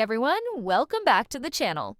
everyone, welcome back to the channel.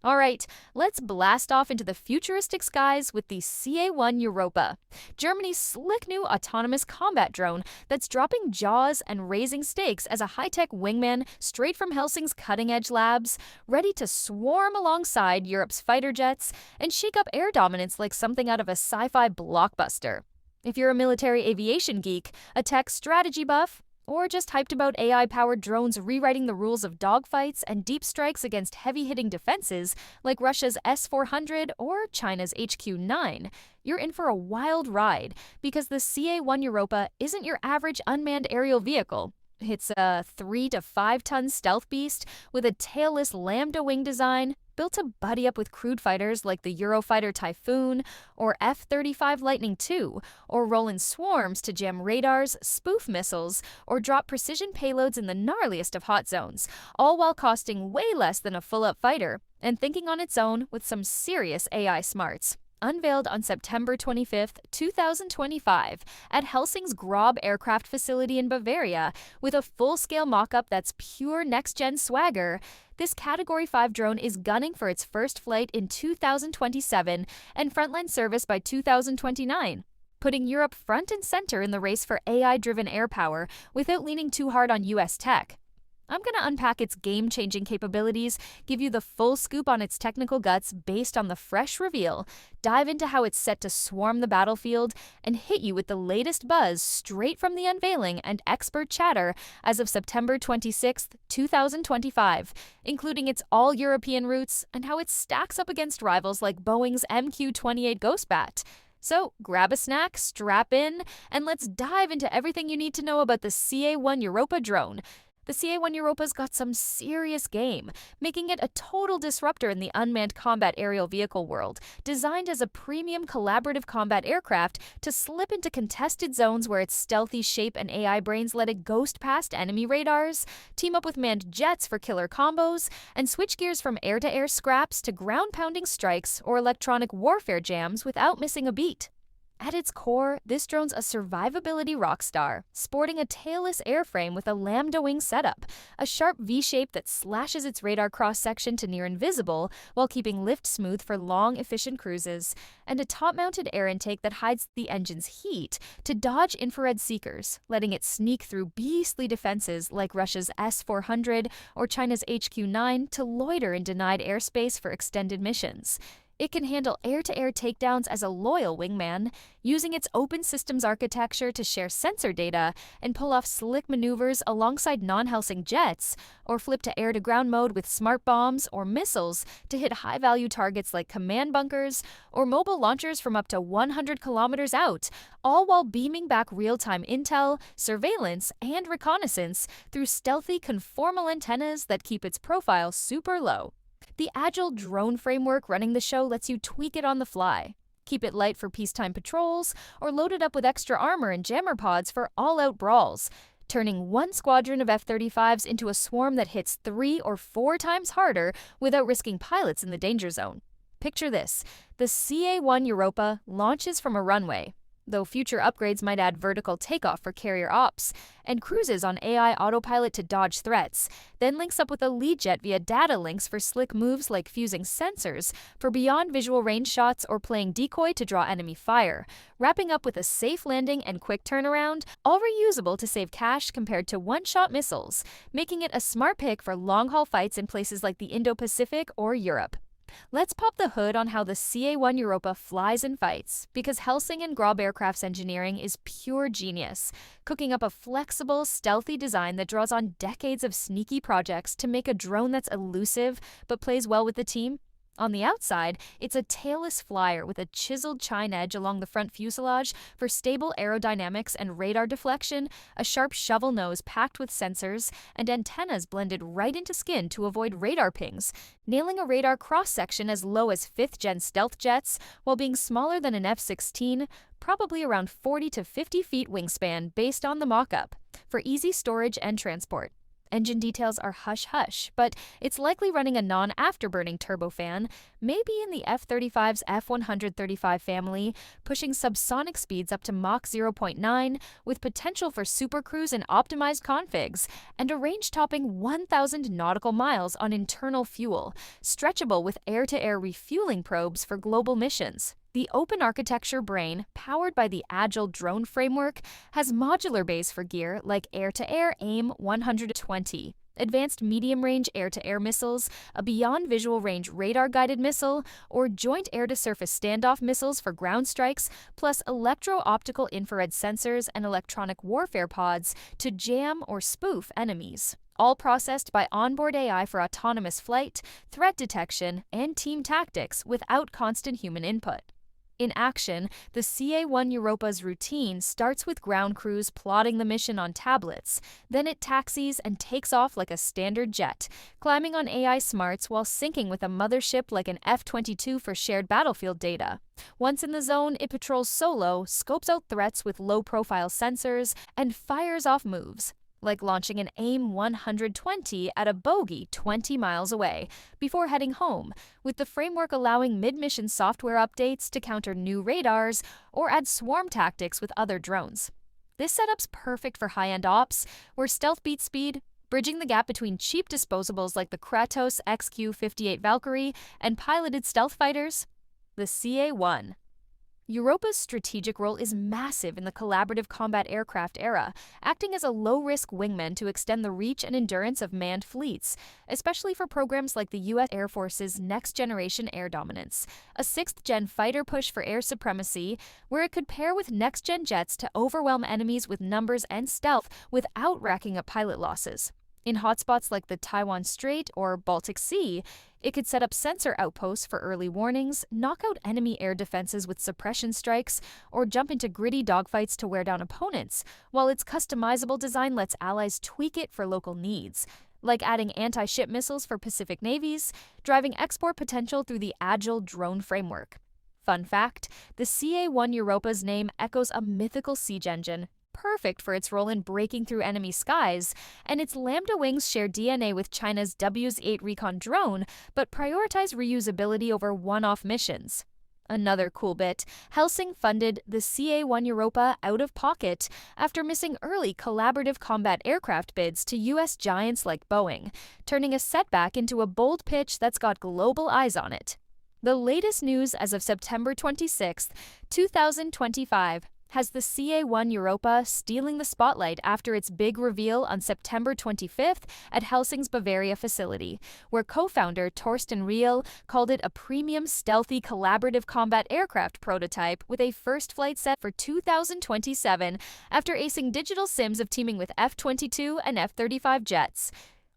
Alright, let's blast off into the futuristic skies with the CA-1 Europa, Germany's slick new autonomous combat drone that's dropping jaws and raising stakes as a high-tech wingman straight from Helsing's cutting-edge labs, ready to swarm alongside Europe's fighter jets and shake up air dominance like something out of a sci-fi blockbuster. If you're a military aviation geek, a tech strategy buff, or just hyped about AI-powered drones rewriting the rules of dogfights and deep strikes against heavy-hitting defenses like Russia's S-400 or China's HQ-9, you're in for a wild ride because the CA-1 Europa isn't your average unmanned aerial vehicle. It's a 3 to 5 ton stealth beast with a tailless Lambda wing design built to buddy up with crude fighters like the Eurofighter Typhoon or F-35 Lightning II, or roll in swarms to jam radars, spoof missiles, or drop precision payloads in the gnarliest of hot zones, all while costing way less than a full-up fighter and thinking on its own with some serious AI smarts. Unveiled on September 25, 2025, at Helsing's Grob aircraft facility in Bavaria, with a full-scale mock-up that's pure next-gen swagger, this Category 5 drone is gunning for its first flight in 2027 and frontline service by 2029, putting Europe front and center in the race for AI-driven air power without leaning too hard on US tech. I'm going to unpack its game-changing capabilities, give you the full scoop on its technical guts based on the fresh reveal, dive into how it's set to swarm the battlefield, and hit you with the latest buzz straight from the unveiling and expert chatter as of September 26, 2025, including its all-European roots and how it stacks up against rivals like Boeing's MQ-28 Ghostbat. So grab a snack, strap in, and let's dive into everything you need to know about the CA-1 Europa drone. The CA-1 Europa's got some serious game, making it a total disruptor in the unmanned combat aerial vehicle world, designed as a premium collaborative combat aircraft to slip into contested zones where its stealthy shape and AI brains let it ghost past enemy radars, team up with manned jets for killer combos, and switch gears from air-to-air scraps to ground-pounding strikes or electronic warfare jams without missing a beat. At its core, this drone's a survivability rockstar, sporting a tailless airframe with a Lambda wing setup, a sharp V-shape that slashes its radar cross-section to near invisible while keeping lift smooth for long, efficient cruises, and a top-mounted air intake that hides the engine's heat to dodge infrared seekers, letting it sneak through beastly defenses like Russia's S-400 or China's HQ-9 to loiter in denied airspace for extended missions. It can handle air-to-air takedowns as a loyal wingman, using its open systems architecture to share sensor data and pull off slick maneuvers alongside non-Helsing jets, or flip to air-to-ground mode with smart bombs or missiles to hit high-value targets like command bunkers or mobile launchers from up to 100 kilometers out, all while beaming back real-time intel, surveillance, and reconnaissance through stealthy conformal antennas that keep its profile super low. The agile drone framework running the show lets you tweak it on the fly. Keep it light for peacetime patrols, or load it up with extra armor and jammer pods for all-out brawls, turning one squadron of F-35s into a swarm that hits 3 or 4 times harder without risking pilots in the danger zone. Picture this: the CA-1 Europa launches from a runway, though future upgrades might add vertical takeoff for carrier ops, and cruises on AI autopilot to dodge threats, then links up with a lead jet via data links for slick moves like fusing sensors for beyond visual range shots or playing decoy to draw enemy fire, wrapping up with a safe landing and quick turnaround, all reusable to save cash compared to one-shot missiles, making it a smart pick for long-haul fights in places like the Indo-Pacific or Europe. Let's pop the hood on how the CA-1 Europa flies and fights, because Helsing and Grob Aircraft's engineering is pure genius, cooking up a flexible, stealthy design that draws on decades of sneaky projects to make a drone that's elusive but plays well with the team. On the outside, it's a tailless flyer with a chiseled chine edge along the front fuselage for stable aerodynamics and radar deflection, a sharp shovel nose packed with sensors, and antennas blended right into skin to avoid radar pings, nailing a radar cross-section as low as 5th-gen stealth jets while being smaller than an F-16, probably around 40 to 50 feet wingspan based on the mock-up, for easy storage and transport. Engine details are hush-hush, but it's likely running a non-afterburning turbofan, maybe in the F-35's F-135 family, pushing subsonic speeds up to Mach 0.9 with potential for supercruise and optimized configs, and a range topping 1,000 nautical miles on internal fuel, stretchable with air-to-air refueling probes for global missions. The open architecture brain, powered by the Agile drone framework, has modular bays for gear like air-to-air AIM-120, advanced medium-range air-to-air missiles, a beyond visual range radar-guided missile, or joint air-to-surface standoff missiles for ground strikes, plus electro-optical infrared sensors and electronic warfare pods to jam or spoof enemies. All processed by onboard AI for autonomous flight, threat detection, and team tactics without constant human input. In action, the CA-1 Europa's routine starts with ground crews plotting the mission on tablets. Then it taxis and takes off like a standard jet, climbing on AI smarts while syncing with a mothership like an F-22 for shared battlefield data. Once in the zone, it patrols solo, scopes out threats with low-profile sensors, and fires off moves, like launching an AIM-120 at a bogey 20 miles away, before heading home, with the framework allowing mid-mission software updates to counter new radars or add swarm tactics with other drones. This setup's perfect for high-end ops, where stealth beats speed, bridging the gap between cheap disposables like the Kratos XQ-58 Valkyrie and piloted stealth fighters. The CA-1 Europa's strategic role is massive in the collaborative combat aircraft era, acting as a low-risk wingman to extend the reach and endurance of manned fleets, especially for programs like the U.S. Air Force's next-generation air dominance, a sixth-gen fighter push for air supremacy, where it could pair with next-gen jets to overwhelm enemies with numbers and stealth without racking up pilot losses. In hotspots like the Taiwan Strait or Baltic Sea, it could set up sensor outposts for early warnings, knock out enemy air defenses with suppression strikes, or jump into gritty dogfights to wear down opponents, while its customizable design lets allies tweak it for local needs, like adding anti-ship missiles for Pacific navies, driving export potential through the Agile drone framework. Fun fact, the CA-1 Europa's name echoes a mythical siege engine, perfect for its role in breaking through enemy skies, and its Lambda wings share DNA with China's WS-8 recon drone, but prioritize reusability over one-off missions. Another cool bit, Helsing funded the CA-1 Europa out of pocket after missing early collaborative combat aircraft bids to U.S. giants like Boeing, turning a setback into a bold pitch that's got global eyes on it. The latest news as of September 26, 2025, has the CA-1 Europa stealing the spotlight after its big reveal on September 25th at Helsing's Bavaria facility, where co-founder Torsten Riel called it a premium stealthy collaborative combat aircraft prototype with a first flight set for 2027 after acing digital sims of teaming with F-22 and F-35 jets.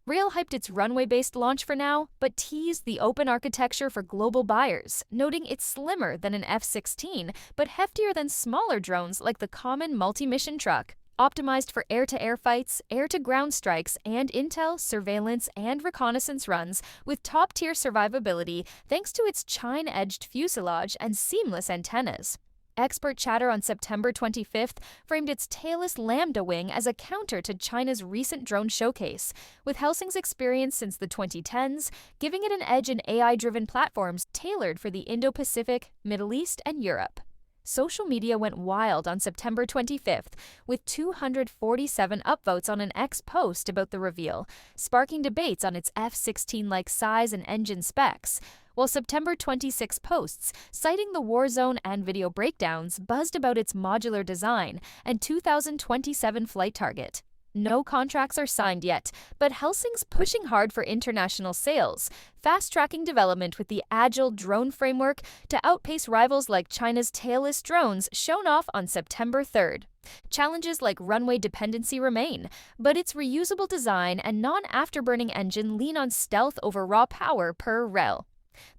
Riel hyped its runway-based launch for now, but teased the open architecture for global buyers, noting it's slimmer than an F-16, but heftier than smaller drones like the common multi-mission truck. Optimized for air-to-air fights, air-to-ground strikes, and intel, surveillance, and reconnaissance runs, with top-tier survivability thanks to its chine-edged fuselage and seamless antennas. Expert chatter on September 25th framed its tailless Lambda wing as a counter to China's recent drone showcase, with Helsing's experience since the 2010s giving it an edge in AI-driven platforms tailored for the Indo-Pacific, Middle East, and Europe. Social media went wild on September 25th, with 247 upvotes on an X post about the reveal, sparking debates on its F-16-like size and engine specs, while September 26 posts, citing the Warzone and video breakdowns, buzzed about its modular design and 2027 flight target. No contracts are signed yet, but Helsing's pushing hard for international sales, fast-tracking development with the Agile drone framework to outpace rivals like China's tailless drones shown off on September 3rd. Challenges like runway dependency remain, but its reusable design and non-afterburning engine lean on stealth over raw power per rel.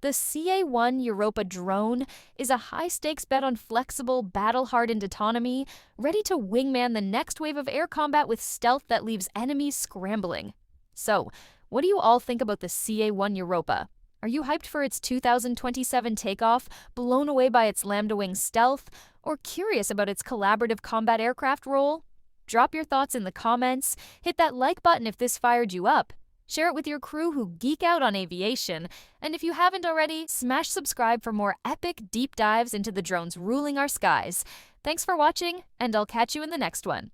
The CA-1 Europa drone is a high-stakes bet on flexible, battle-hardened autonomy, ready to wingman the next wave of air combat with stealth that leaves enemies scrambling. So, what do you all think about the CA-1 Europa? Are you hyped for its 2027 takeoff, blown away by its Lambda wing stealth, or curious about its collaborative combat aircraft role? Drop your thoughts in the comments, hit that like button if this fired you up, share it with your crew who geek out on aviation, and if you haven't already, smash subscribe for more epic deep dives into the drones ruling our skies. Thanks for watching, and I'll catch you in the next one.